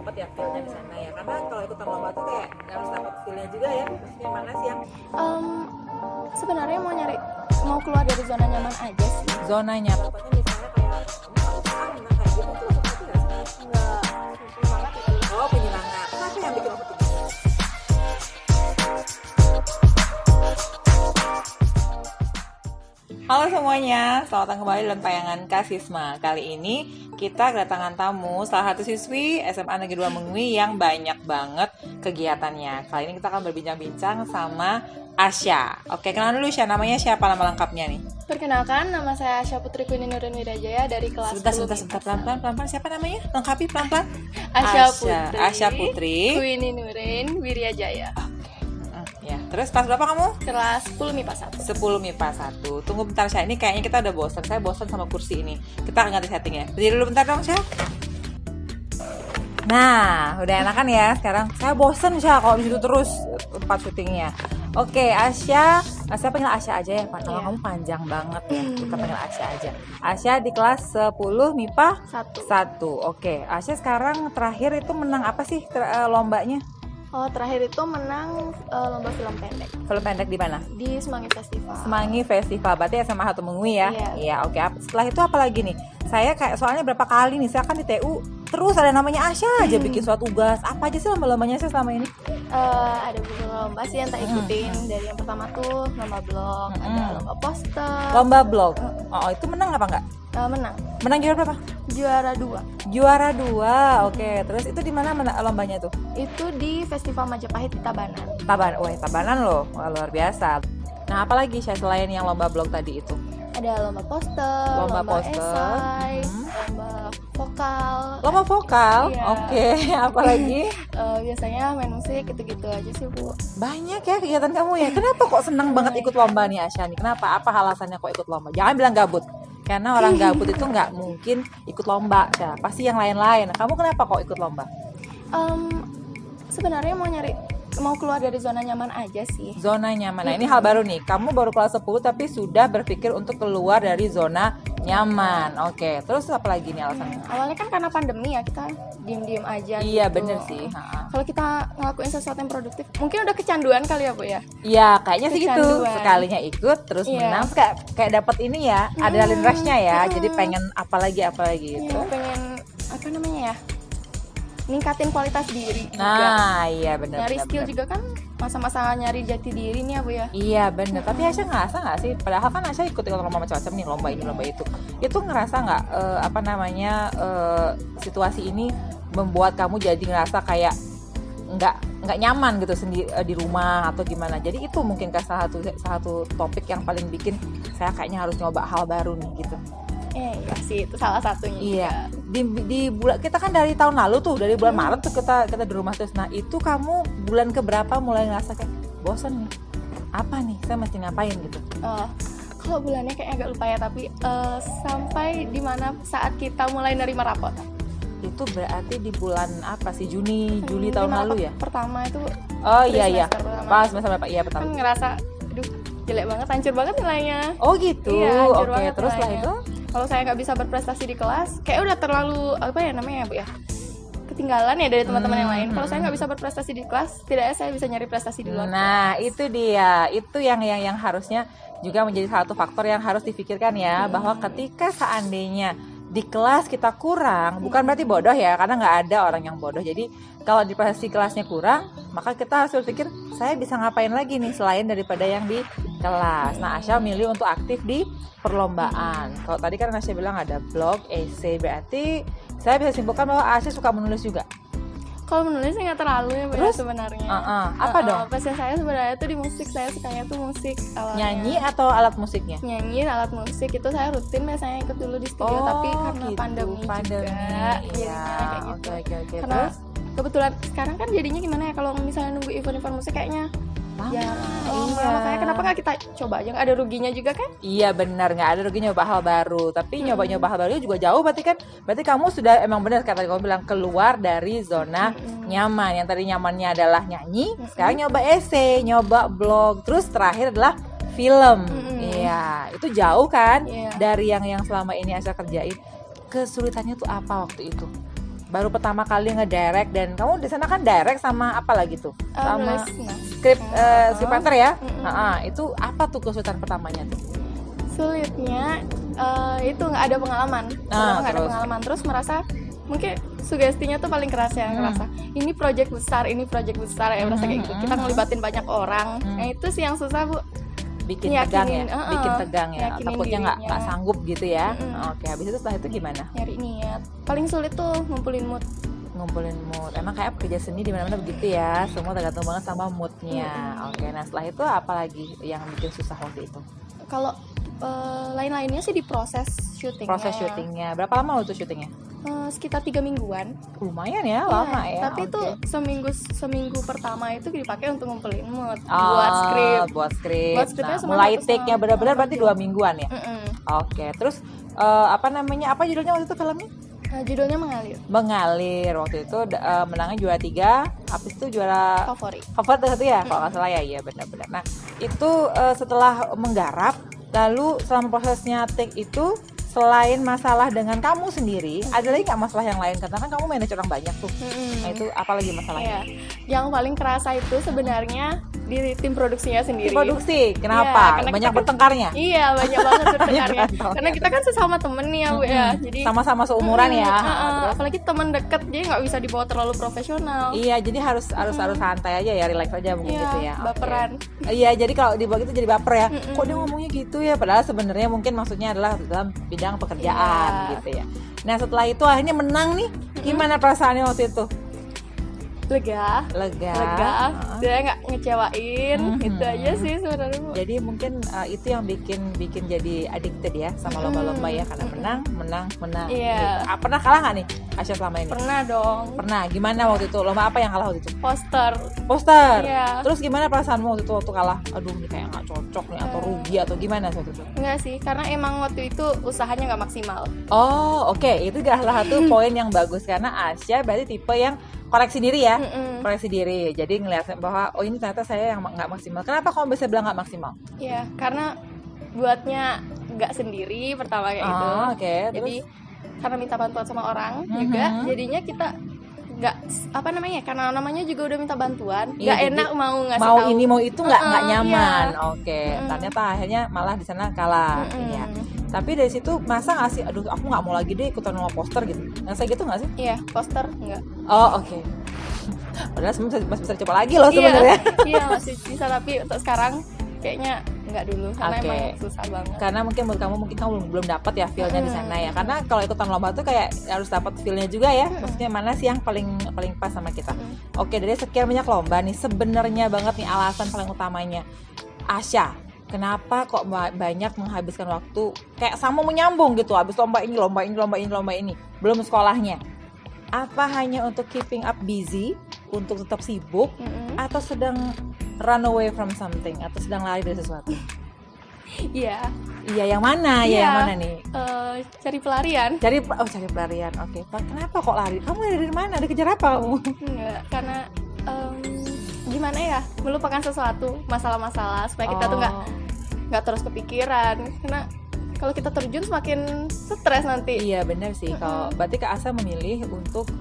dapet ya feel-nya di sana ya, karena kalau ikutan lomba tuh kayak harus dapet feel-nya juga ya. Maksudnya mana sih yang Sebenarnya mau keluar dari zona nyaman aja sih. Zona nyaman. dapetnya misalnya kayak kamu harus menang kayak gitu tuh seperti nggak sih? Nggak semangat itu. Oh, penyemangat. Apa yang bikin aku tuh? Halo semuanya, selamat datang kembali dalam tayangan Kasisma. Kali ini kita kedatangan tamu, salah satu siswi SMA Negeri 2 Mengwi yang banyak banget kegiatannya. Kali ini kita akan berbincang-bincang sama Asya. Oke, kenalan dulu Asya, namanya siapa, nama lengkapnya nih? Perkenalkan, nama saya Asya Putri Queenie Nurin Wirajaya dari kelas Sebentar, pelan-pelan, siapa namanya? Lengkapi pelan-pelan. Asya Putri Queenie Nurin Wirajaya. Ya, terus kelas berapa kamu? Kelas 10 MIPA 1. 10 MIPA 1. Tunggu bentar Syah, ini kayaknya kita udah bosan. Saya bosan sama kursi ini. Kita akan ganti settingnya. Berdiri dulu bentar dong Syah. Nah, udah enakan ya. Sekarang saya bosan Syah kalau di situ terus tempat syutingnya. Oke, Asya, saya panggil Asya aja ya, Pak. Nama kamu panjang banget ya. Kita panggil Asya aja. Asya di kelas 10 MIPA 1. Oke, Asya sekarang terakhir itu menang apa sih lombanya? Oh, terakhir itu menang lomba film pendek Film pendek di mana? di Semanggi Festival. Semanggi Festival, berarti SMA 1 Mengwi ya? Iya. Oke. Setelah itu apa lagi nih? Saya kayak soalnya berapa kali nih, saya kan di TU terus ada namanya Asya aja bikin suatu tugas. Apa aja sih lomba-lombanya sih selama ini? Ada beberapa lomba sih yang tak ikutin. Dari yang pertama tuh lomba blog, ada lomba poster. Lomba blog. Oh, itu menang apa enggak? Menang. Menang juara berapa? Juara 2. Juara 2. Oke. Terus itu di mana lombanya tuh? Itu di Festival Majapahit di Tabanan. Tabanan loh. Wah, luar biasa. Nah, apalagi Syah selain yang lomba blog tadi itu? Ada lomba poster, lomba esai, lomba vokal. Lomba vokal? Iya. Oke. Apalagi? Biasanya main musik gitu-gitu aja sih, Bu. Banyak ya kegiatan kamu ya. Kenapa kok senang banget ikut lomba nih Asya nih? Kenapa? Apa alasannya kok ikut lomba? Jangan bilang gabut. Karena orang gabut itu nggak mungkin ikut lomba. Ya, pasti yang lain-lain. Kamu kenapa kok ikut lomba? Sebenarnya mau keluar dari zona nyaman aja sih. Zona nyaman. Nah, ini hal baru nih. Kamu baru kelas 10 tapi sudah berpikir untuk keluar dari zona nyaman. Oke. Terus apa lagi nih alasannya? Awalnya kan karena pandemi ya, kita diem-diem aja. Iya, gitu. bener sih. Kalau kita ngelakuin sesuatu yang produktif, mungkin udah kecanduan kali ya, Bu ya. Iya, kayaknya sih gitu. Kecanduan. Sekalinya ikut terus Iya. menang kayak dapat ini ya, adrenalin rush-nya ya. Jadi pengen apalagi gitu. Iya, pengen apa namanya ya? Ningkatin kualitas diri juga. Nah, iya benar. Nyari skill juga kan masa-masa nyari jati diri nih ya, Bu ya. Iya bener, tapi Asya ngerasa nggak sih? Padahal kan Asya ikut lomba macam-macam nih, lomba ini, lomba itu. Itu ngerasa nggak situasi ini membuat kamu jadi ngerasa kayak nggak nyaman gitu sendiri di rumah atau gimana? Jadi itu mungkin salah satu topik yang paling bikin saya kayaknya harus nyoba hal baru nih gitu. Iya sih, itu salah satunya. Iya. Di bulan kita kan dari tahun lalu tuh, dari bulan Maret tuh kita di rumah terus. Nah, itu kamu bulan keberapa mulai ngerasa kayak bosan nih? Apa nih? Saya mesti ngapain gitu? Kalau bulannya kayak agak lupa ya, tapi sampai di mana saat kita mulai nerima rapot. Itu berarti di bulan apa sih? Juli tahun lalu ya? Pertama itu. Oh iya. semester pertama. Pas semester berapa? Iya, betul. Kan ngerasa, aduh jelek banget, hancur banget nilainya. Oh gitu. Iya, hancur Oke, banget terus setelah nilainya. itu? Kalau saya nggak bisa berprestasi di kelas, kayak udah terlalu apa ya namanya ya, Bu ya, ketinggalan ya dari teman-teman yang lain. Kalau saya nggak bisa berprestasi di kelas, tidaknya saya bisa nyari prestasi di luar. Nah, itu dia. Itu yang harusnya juga menjadi salah satu faktor yang harus difikirkan ya, bahwa ketika seandainya di kelas kita kurang, bukan berarti bodoh ya, karena nggak ada orang yang bodoh. Jadi kalau di prestasi kelasnya kurang, maka kita harus berpikir, saya bisa ngapain lagi nih selain daripada yang di kelas. Nah, Asya milih untuk aktif di perlombaan. Kalau tadi kan Asya bilang ada blog, essay, berarti saya bisa simpulkan bahwa Asya suka menulis juga. Kalau menulis saya nggak terlalu ya, Bu, Terus? sebenarnya. Apa dong? Passion saya sebenarnya tuh di musik. Saya sukanya tuh musik. Awalnya. Nyanyi atau alat musiknya? Nyanyi, alat musik itu saya rutin biasanya ikut dulu di studio, tapi karena gitu. pandemi juga, Iya. jadinya kayak gitu. Oke. Karena Terus? kebetulan sekarang kan jadinya gimana ya, kalau misalnya nunggu event-event musik kayaknya Iya. makanya kenapa nggak kita coba aja, nggak ada ruginya juga kan? Iya benar, nggak ada ruginya nyoba hal baru. Tapi nyoba hal baru juga jauh, berarti kamu sudah emang benar kata kamu bilang keluar dari zona nyaman. Yang tadi nyamannya adalah nyanyi, sekarang nyoba essay, nyoba blog, terus terakhir adalah film. Iya, itu jauh kan Iya. dari yang selama ini Asya kerjain. Kesulitannya tuh apa waktu itu? baru pertama kali ngedirect, dan kamu di sana kan direct sama apa lagi tuh? Sama Nulis script naskah. writer ya? Mm-mm. Itu apa tuh kesulitan pertamanya tuh? Sulitnya itu nggak ada pengalaman. Pertama nggak ada Terus? pengalaman, terus merasa mungkin sugestinya tuh paling keras ya, ngerasa ini project besar ya, merasa kayak gitu. Kita ngelibatin banyak orang. Nah itu sih yang susah, Bu. Bikin tegang ya, Yakinin, bikin tegang ya, yakinin takutnya nggak dirinya. sanggup gitu ya. Mm-mm. Oke, habis itu setelah itu gimana? Nyari niat. Paling sulit tuh ngumpulin mood. Ngumpulin mood. Emang kayak kerja seni di mana-mana begitu ya, semua tergantung banget sama moodnya. Oke, nah setelah itu apa lagi yang bikin susah waktu itu? Kalau lain-lainnya sih di proses syutingnya. Proses syutingnya, berapa lama waktu syutingnya? Sekitar 3 mingguan. Lumayan ya, lama Iya, ya. tapi oke. tuh seminggu pertama itu dipakai untuk ngumpulin mood, buat skrip. Buat skrip. Buat skripnya Nah, cuma mulai satu take-nya setengah- benar-benar berarti 2 mingguan ya. Mm-mm. Oke, terus apa namanya? Apa judulnya waktu itu filmnya? Judulnya Mengalir. Mengalir. Waktu itu menangnya juara 3, habis itu juara Favorit. favorit satu ya, kalau nggak salah ya. Iya benar-benar. Nah, itu setelah menggarap, lalu selama prosesnya take itu, selain masalah dengan kamu sendiri, ada lagi nggak masalah yang lain? Karena kan kamu manage orang banyak tuh. Nah, itu apa lagi masalahnya? Iya. Yang paling kerasa itu sebenarnya di tim produksinya Di sendiri. produksi, Iya, kenapa? karena Banyak kita kan- bertengkarnya? Iya, banyak banget bertengkarnya. Banyak Karena kita kan sesama temen nih ya, Bu ya. Jadi Sama-sama seumuran ya. Terus? apalagi teman deket, jadi nggak bisa dibawa terlalu profesional. Iya, jadi harus santai aja ya, relax aja mungkin Iya, gitu ya. Oke. baperan. Iya, jadi kalau dibawa gitu jadi baper ya. Kok dia ngomongnya gitu ya? Padahal sebenarnya mungkin maksudnya adalah dalam bidang pekerjaan Iya. gitu ya. Nah, setelah itu akhirnya menang nih. Gimana perasaannya waktu itu? Lega. Lega. Dia nggak ngecewain. Itu aja sih sebenarnya, Bu. Jadi mungkin itu yang bikin jadi addicted ya sama lomba-lomba ya, karena menang. Iya. Gitu. Pernah kalah nggak nih Asya selama ini? Pernah dong. Pernah. Gimana waktu itu? Lomba apa yang kalah waktu itu? Poster. Poster. Iya. Terus gimana perasaanmu waktu itu waktu kalah? Aduh, ini kayak nggak cocok nih, atau rugi atau gimana waktu itu? Enggak sih, karena emang waktu itu usahanya nggak maksimal. Oh, oke. Itu salah satu poin yang bagus, karena Asya berarti tipe yang koreksi diri ya. Koreksi diri. Jadi ngeliat bahwa oh ini ternyata saya yang nggak maksimal. Kenapa kamu bisa bilang nggak maksimal? Iya, karena buatnya nggak sendiri pertama kayak itu. Oke. Jadi karena minta bantuan sama orang juga, jadinya kita nggak apa namanya, karena namanya juga udah minta bantuan, Iya, nggak jadi enak mau ngasih mau tahu. ini mau itu nggak nyaman. Iya. Oke. Ternyata akhirnya malah di sana kalah. Iya. Tapi dari situ masa nggak sih, aduh aku nggak mau lagi deh ikutan lomba poster gitu. Nggak gitu nggak sih? Iya, poster enggak. Oh, oke. Padahal sebenarnya masih bisa dicoba lagi loh sebenarnya. Iya, masih bisa, tapi untuk sekarang kayaknya enggak dulu karena Oke. emang susah banget. Karena mungkin menurut kamu kamu belum dapat ya feel-nya di sana ya. Karena kalau ikutan lomba tuh kayak harus dapat feel-nya juga ya. Maksudnya mana sih yang paling pas sama kita. Oke, dari sekian banyak lomba nih, sebenarnya banget nih alasan paling utamanya Asya, kenapa kok banyak menghabiskan waktu kayak sama menyambung gitu, habis lomba ini, belum sekolahnya. Apa hanya untuk keeping up busy, untuk tetap sibuk, atau sedang run away from something, atau sedang lari dari sesuatu? Iya. Iya, yang mana? Iya. Ya, yang mana nih? Cari pelarian. Cari pelarian. Oke. Kenapa kok lari? Kamu dari mana? Dikejar apa kamu? Enggak, karena gimana ya, melupakan sesuatu, masalah-masalah, supaya kita tuh nggak terus kepikiran, karena kalau kita terjun semakin stres nanti. Iya benar sih. Kalau berarti Kak Asa memilih untuk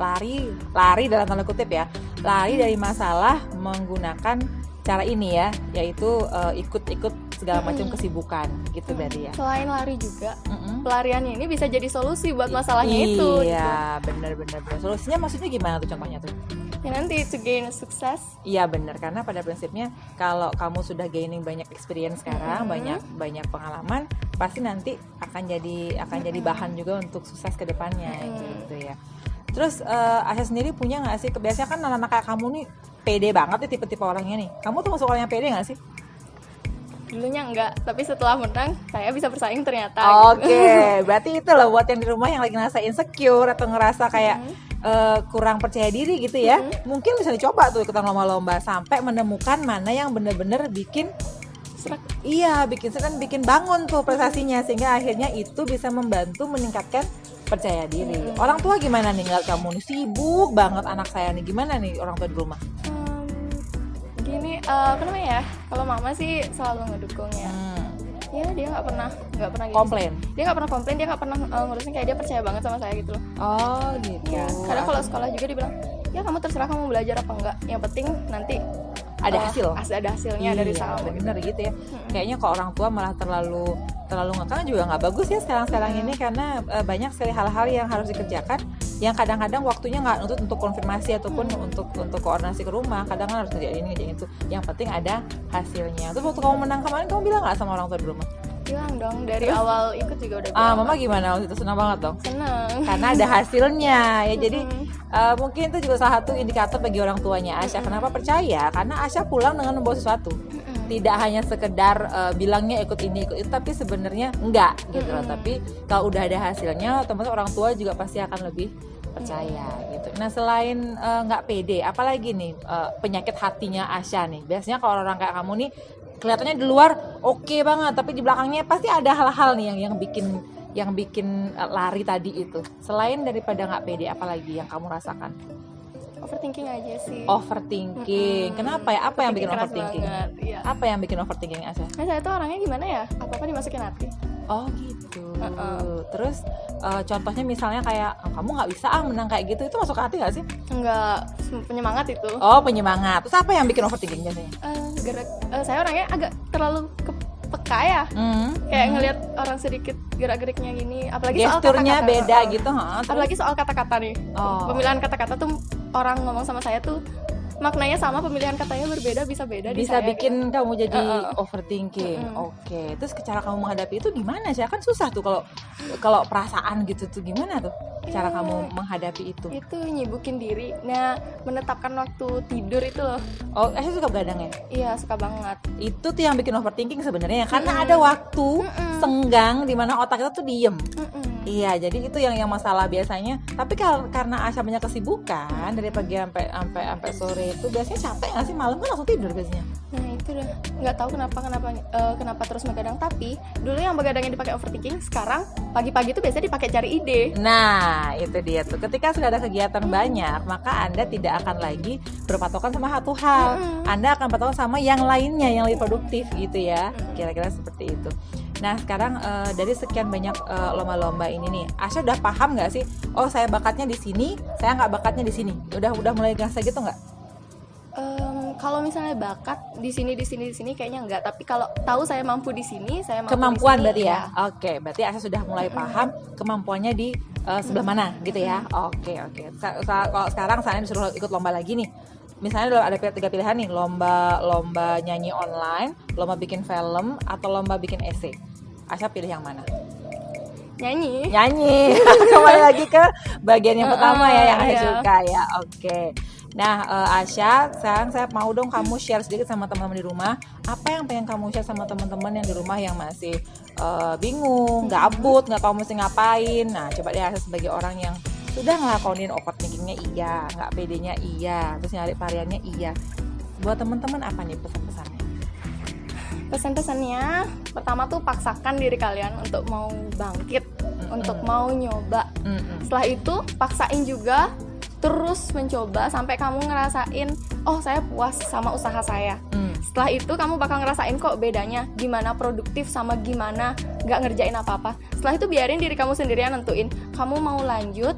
lari dalam tanda kutip ya, lari dari masalah menggunakan cara ini ya, yaitu ikut segala macam kesibukan gitu berarti ya. Selain lari juga, pelariannya ini bisa jadi solusi buat masalahnya itu. Iya benar. Solusinya maksudnya gimana tuh contohnya tuh? Ya nanti to gain sukses. Iya benar, karena pada prinsipnya kalau kamu sudah gaining banyak experience sekarang, banyak pengalaman, pasti nanti akan jadi bahan juga untuk sukses ke depannya gitu ya. Terus Asya sendiri punya nggak sih, biasanya kan anak-anak kayak kamu nih pede banget nih tipe-tipe orangnya nih. Kamu tuh masuk orang yang pede nggak sih? Dulunya enggak, tapi setelah menang saya bisa bersaing ternyata. Oke, berarti itu loh buat yang di rumah yang lagi ngerasa insecure atau ngerasa kayak kurang percaya diri gitu ya, mungkin bisa dicoba tuh ikutan lomba-lomba sampai menemukan mana yang bener-bener bikin bikin bangun tuh prestasinya, sehingga akhirnya itu bisa membantu meningkatkan percaya diri. Orang tua gimana nih ngeliat kamu nih sibuk banget anak saya nih, gimana nih orang tua di rumah? Gini, apa namanya ya, kalau mama sih selalu ngedukung ya. Ya dia nggak pernah gini Komplain? sih. Dia nggak pernah komplain, dia nggak pernah ngurusin, kayak dia percaya banget sama saya gitu loh. Oh gitu. Ya, karena kalau sekolah juga dibilang ya kamu terserah kamu belajar apa enggak, yang penting nanti ada hasil. ada hasilnya dari Iya, kamu. bener gitu ya. Kayaknya kalau orang tua malah terlalu ngekang juga nggak bagus ya sekarang ini, karena banyak sekali hal-hal yang harus dikerjakan yang kadang-kadang waktunya nggak untuk konfirmasi ataupun untuk koordinasi ke rumah. Kadang harus kerjain ini kerjain itu, yang penting ada hasilnya. Terus waktu kamu menang kemarin kamu bilang nggak sama orang tua di rumah? Bilang dong, dari awal ikut juga udah bilang. Mama gimana waktu itu? Senang banget dong? Seneng. Karena ada hasilnya ya. Jadi mungkin itu juga salah satu indikator bagi orang tuanya Asya. Kenapa percaya? Karena Asya pulang dengan membawa sesuatu. Tidak hanya sekedar bilangnya ikut ini ikut itu, tapi sebenarnya enggak gitu loh. Tapi kalau udah ada hasilnya, otomatis orang tua juga pasti akan lebih percaya gitu. Nah selain nggak pede, apalagi nih penyakit hatinya Asya nih? Biasanya kalau orang kayak kamu nih kelihatannya di luar oke banget, tapi di belakangnya pasti ada hal-hal nih yang bikin lari tadi itu. Selain daripada nggak pede, apalagi yang kamu rasakan? Overthinking aja sih. Overthinking. Kenapa ya? Apa yang bikin Keras overthinking? banget, iya. Apa yang bikin overthinking Asya? Nah, saya tuh orangnya gimana ya? Apa-apa dimasukin hati. Oh gitu. Terus contohnya misalnya kayak kamu nggak bisa menang kayak gitu, itu masuk ke hati nggak sih? Enggak, penyemangat itu. Oh penyemangat. Terus apa yang bikin overthinking biasanya? Saya orangnya agak terlalu peka ya. Kayak ngelihat orang sedikit gerak-geriknya gini, apalagi gesturnya soal kata-kata. beda gitu, Apalagi soal kata-kata nih. Pemilihan kata-kata tuh orang ngomong sama saya tuh maknanya sama, pemilihan katanya berbeda, bisa beda di bisa saya, bikin gitu. kamu jadi overthinking. Oke. Terus cara kamu menghadapi itu gimana sih? Kan susah tuh kalau perasaan gitu tuh, gimana tuh cara kamu menghadapi itu? Itu nyibukin diri. Nah, menetapkan waktu tidur itu loh. Oh, suka begadang ya? Iya, suka banget. Itu tuh yang bikin overthinking sebenarnya, karena ada waktu senggang di mana otak kita tuh diem. Iya, jadi itu yang masalah biasanya. Tapi karena Asya banyak kesibukan dari pagi sampai sore, itu biasanya capek nggak sih? Malam kan langsung tidur biasanya. Nah itu dah, nggak tahu kenapa terus begadang. Tapi dulu yang begadangnya dipakai overthinking, sekarang pagi-pagi itu biasanya dipakai cari ide. Nah itu dia tuh, ketika sudah ada kegiatan banyak, maka Anda tidak akan lagi berpatokan sama satu hal. Anda akan berpatokan sama yang lainnya yang lebih produktif gitu ya. Kira-kira seperti itu. Nah sekarang dari sekian banyak lomba-lomba ini nih, Asya udah paham nggak sih? Oh saya bakatnya di sini, saya nggak bakatnya di sini. Udah mulai ngerasa gitu nggak? Kalau misalnya bakat di sini kayaknya enggak. Tapi kalau tahu saya mampu di sini, saya mampu kemampuan di sini, berarti ya. Oke, berarti Asya sudah mulai paham kemampuannya di sebelah mana gitu ya. Oke. Kalau sekarang saya disuruh ikut lomba lagi nih. Misalnya ada 3 pilihan nih, lomba nyanyi online, lomba bikin film, atau lomba bikin esai. Asya pilih yang mana? Nyanyi. Kembali lagi ke bagian yang pertama ya yang Asya iya. suka ya. Oke. Nah Asya, sekarang saya mau dong kamu share sedikit sama teman-teman di rumah. Apa yang pengen kamu share sama teman-teman yang di rumah yang masih bingung, gabut, nggak tahu mesti ngapain. Nah coba deh Asya sebagai orang yang sudah ngelakonin overthinkingnya iya, nggak pedenya iya, terus nyari variannya iya. Buat teman-teman apa nih pesan-pesannya? Pesan-pesannya pertama tuh paksakan diri kalian untuk mau bangkit, untuk mau nyoba. Setelah itu paksain juga, terus mencoba sampai kamu ngerasain, oh saya puas sama usaha saya. Setelah itu kamu bakal ngerasain kok bedanya, gimana produktif sama gimana gak ngerjain apa-apa. Setelah itu biarin diri kamu sendiri yang nentuin, kamu mau lanjut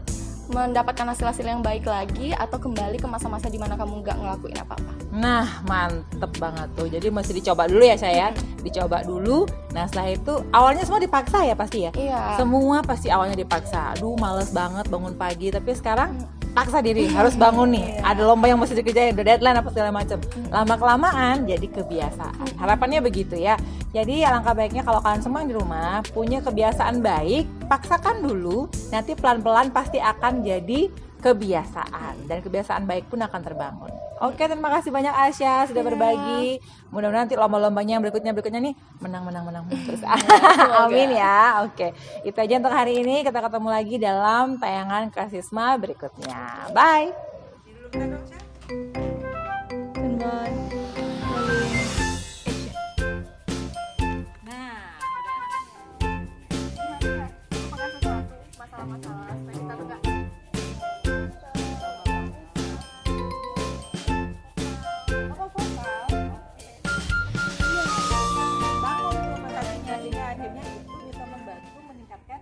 mendapatkan hasil-hasil yang baik lagi atau kembali ke masa-masa dimana kamu gak ngelakuin apa-apa. Nah mantep banget tuh, jadi mesti dicoba dulu ya saya, dicoba dulu. Nah setelah itu awalnya semua dipaksa ya pasti ya. Iya. Semua pasti awalnya dipaksa, aduh males banget bangun pagi, tapi sekarang paksa diri harus bangun nih, ada lomba yang mesti dikerjain, ada deadline apa segala macam. Lama kelamaan jadi kebiasaan. Harapannya begitu ya. Jadi alangkah baiknya kalau kalian semua yang di rumah punya kebiasaan baik, paksakan dulu, nanti pelan-pelan pasti akan jadi kebiasaan, dan kebiasaan baik pun akan terbangun. Oke, terima kasih banyak Asya sudah berbagi. Mudah-mudahan nanti lomba-lombanya yang berikutnya nih menang terus. Amin ya. Oke, itu aja untuk hari ini. Kita ketemu lagi dalam tayangan Kasisma berikutnya. Bye.